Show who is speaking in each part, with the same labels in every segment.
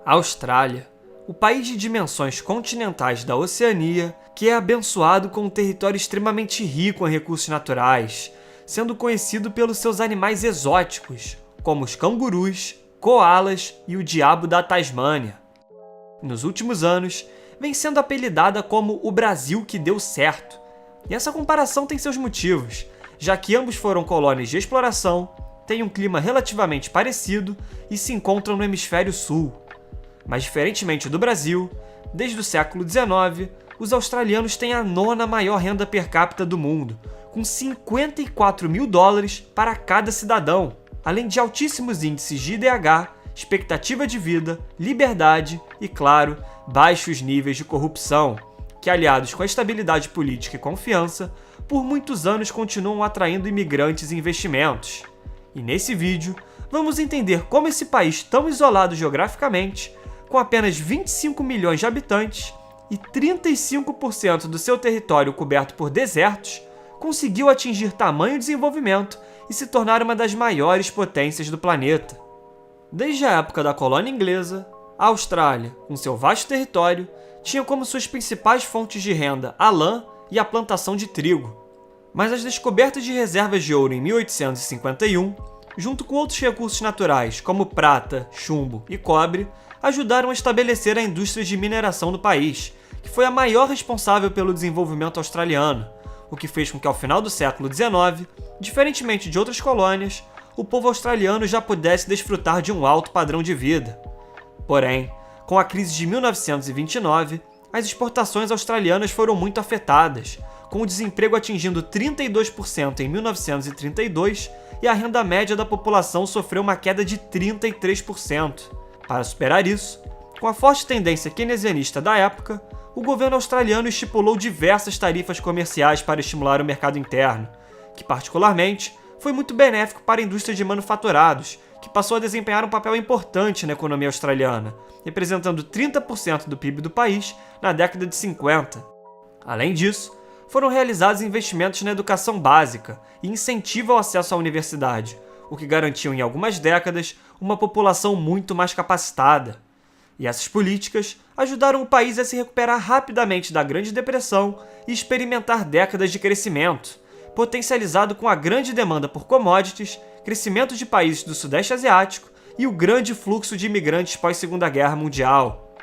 Speaker 1: A Austrália, o país de dimensões continentais da Oceania, que é abençoado com um território extremamente rico em recursos naturais, sendo conhecido pelos seus animais exóticos, como os cangurus, coalas e o diabo da Tasmânia. Nos últimos anos, vem sendo apelidada como o Brasil que deu certo. E essa comparação tem seus motivos, já que ambos foram colônias de exploração, têm um clima relativamente parecido e se encontram no hemisfério sul. Mas diferentemente do Brasil, desde o século XIX, os australianos têm a 9ª maior renda per capita do mundo, com 54 mil dólares para cada cidadão, além de altíssimos índices de IDH, expectativa de vida, liberdade e, claro, baixos níveis de corrupção, que, aliados com a estabilidade política e confiança, por muitos anos continuam atraindo imigrantes e investimentos. E nesse vídeo, vamos entender como esse país tão isolado geograficamente, com apenas 25 milhões de habitantes e 35% do seu território coberto por desertos, conseguiu atingir tamanho desenvolvimento e se tornar uma das maiores potências do planeta. Desde a época da colônia inglesa, a Austrália, com seu vasto território, tinha como suas principais fontes de renda a lã e a plantação de trigo. Mas as descobertas de reservas de ouro em 1851, junto com outros recursos naturais como prata, chumbo e cobre, ajudaram a estabelecer a indústria de mineração no país, que foi a maior responsável pelo desenvolvimento australiano, o que fez com que ao final do século XIX, diferentemente de outras colônias, o povo australiano já pudesse desfrutar de um alto padrão de vida. Porém, com a crise de 1929, as exportações australianas foram muito afetadas, com o desemprego atingindo 32% em 1932 e a renda média da população sofreu uma queda de 33%. Para superar isso, com a forte tendência keynesianista da época, o governo australiano estipulou diversas tarifas comerciais para estimular o mercado interno, que particularmente foi muito benéfico para a indústria de manufaturados, que passou a desempenhar um papel importante na economia australiana, representando 30% do PIB do país na década de 50. Além disso, foram realizados investimentos na educação básica e incentivo ao acesso à universidade, o que garantiu em algumas décadas uma população muito mais capacitada. E essas políticas ajudaram o país a se recuperar rapidamente da Grande Depressão e experimentar décadas de crescimento, potencializado com a grande demanda por commodities, crescimento de países do Sudeste Asiático e o grande fluxo de imigrantes pós-Segunda Guerra Mundial.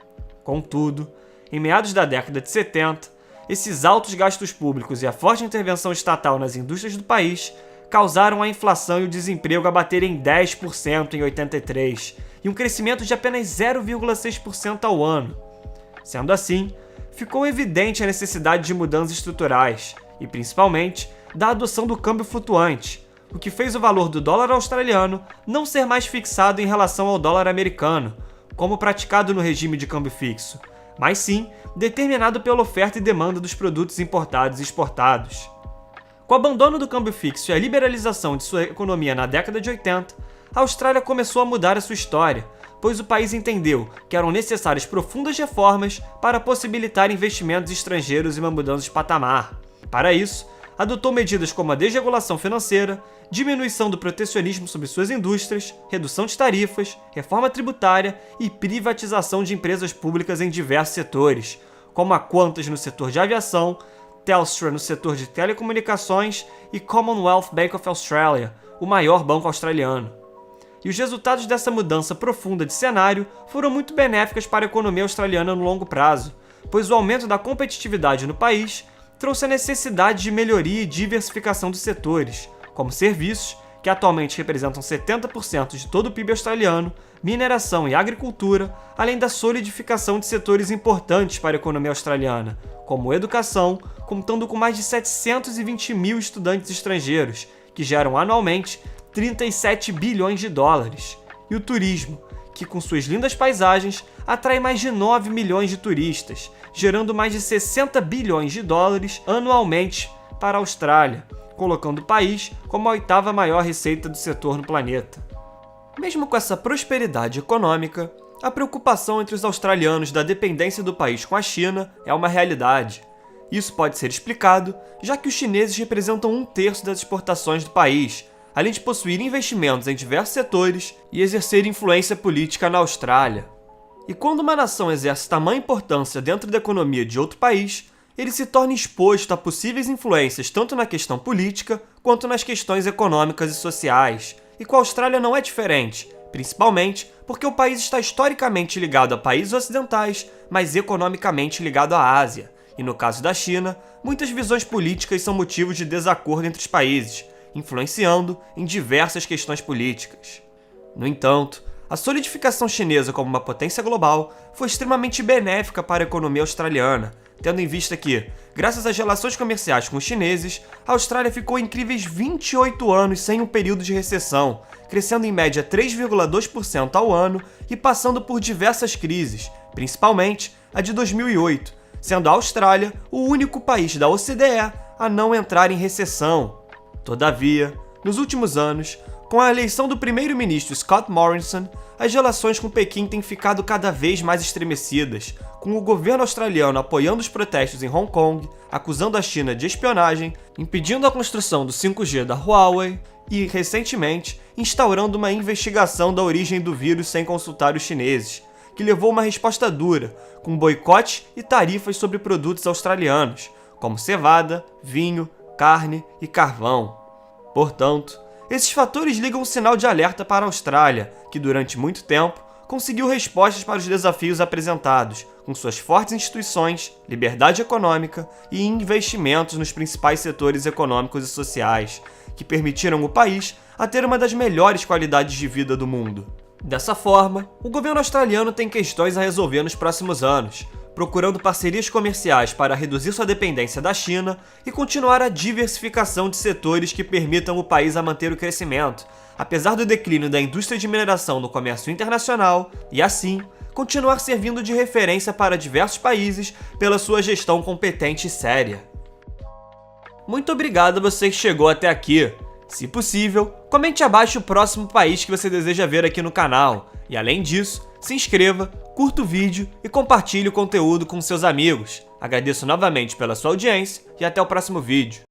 Speaker 1: Contudo, em meados da década de 70, esses altos gastos públicos e a forte intervenção estatal nas indústrias do país causaram a inflação e o desemprego a baterem 10% em 83, e um crescimento de apenas 0,6% ao ano. Sendo assim, ficou evidente a necessidade de mudanças estruturais, e principalmente da adoção do câmbio flutuante, o que fez o valor do dólar australiano não ser mais fixado em relação ao dólar americano, como praticado no regime de câmbio fixo, mas sim determinado pela oferta e demanda dos produtos importados e exportados. Com o abandono do câmbio fixo e a liberalização de sua economia na década de 80, a Austrália começou a mudar a sua história, pois o país entendeu que eram necessárias profundas reformas para possibilitar investimentos estrangeiros e uma mudança de patamar. Para isso, adotou medidas como a desregulação financeira, diminuição do protecionismo sobre suas indústrias, redução de tarifas, reforma tributária e privatização de empresas públicas em diversos setores, como a Qantas no setor de aviação, Telstra no setor de telecomunicações e Commonwealth Bank of Australia, o maior banco australiano. E os resultados dessa mudança profunda de cenário foram muito benéficas para a economia australiana no longo prazo, pois o aumento da competitividade no país trouxe a necessidade de melhoria e diversificação dos setores, como serviços, que atualmente representam 70% de todo o PIB australiano, mineração e agricultura, além da solidificação de setores importantes para a economia australiana, como educação, contando com mais de 720 mil estudantes estrangeiros, que geram anualmente 37 bilhões de dólares, e o turismo, que com suas lindas paisagens atrai mais de 9 milhões de turistas, gerando mais de 60 bilhões de dólares anualmente para a Austrália, colocando o país como a 8ª maior receita do setor no planeta. Mesmo com essa prosperidade econômica, a preocupação entre os australianos da dependência do país com a China é uma realidade. Isso pode ser explicado, já que os chineses representam 1/3 das exportações do país, além de possuir investimentos em diversos setores e exercer influência política na Austrália. E quando uma nação exerce tamanha importância dentro da economia de outro país, ele se torna exposto a possíveis influências tanto na questão política quanto nas questões econômicas e sociais. E com a Austrália não é diferente, principalmente porque o país está historicamente ligado a países ocidentais, mas economicamente ligado à Ásia. E no caso da China, muitas visões políticas são motivos de desacordo entre os países, influenciando em diversas questões políticas. No entanto, a solidificação chinesa como uma potência global foi extremamente benéfica para a economia australiana, tendo em vista que, graças às relações comerciais com os chineses, a Austrália ficou incríveis 28 anos sem um período de recessão, crescendo em média 3,2% ao ano e passando por diversas crises, principalmente a de 2008, sendo a Austrália o único país da OCDE a não entrar em recessão. Todavia, nos últimos anos, com a eleição do primeiro-ministro Scott Morrison, as relações com Pequim têm ficado cada vez mais estremecidas, com o governo australiano apoiando os protestos em Hong Kong, acusando a China de espionagem, impedindo a construção do 5G da Huawei e, recentemente, instaurando uma investigação da origem do vírus sem consultar os chineses, que levou uma resposta dura, com boicote e tarifas sobre produtos australianos, como cevada, vinho, carne e carvão. Portanto, esses fatores ligam um sinal de alerta para a Austrália, que durante muito tempo conseguiu respostas para os desafios apresentados, com suas fortes instituições, liberdade econômica e investimentos nos principais setores econômicos e sociais, que permitiram o país a ter uma das melhores qualidades de vida do mundo. Dessa forma, o governo australiano tem questões a resolver nos próximos anos, procurando parcerias comerciais para reduzir sua dependência da China e continuar a diversificação de setores que permitam o país a manter o crescimento, apesar do declínio da indústria de mineração no comércio internacional, e assim, continuar servindo de referência para diversos países pela sua gestão competente e séria. Muito obrigado a você que chegou até aqui. Se possível, comente abaixo o próximo país que você deseja ver aqui no canal. E além disso, se inscreva, curta o vídeo e compartilhe o conteúdo com seus amigos. Agradeço novamente pela sua audiência e até o próximo vídeo.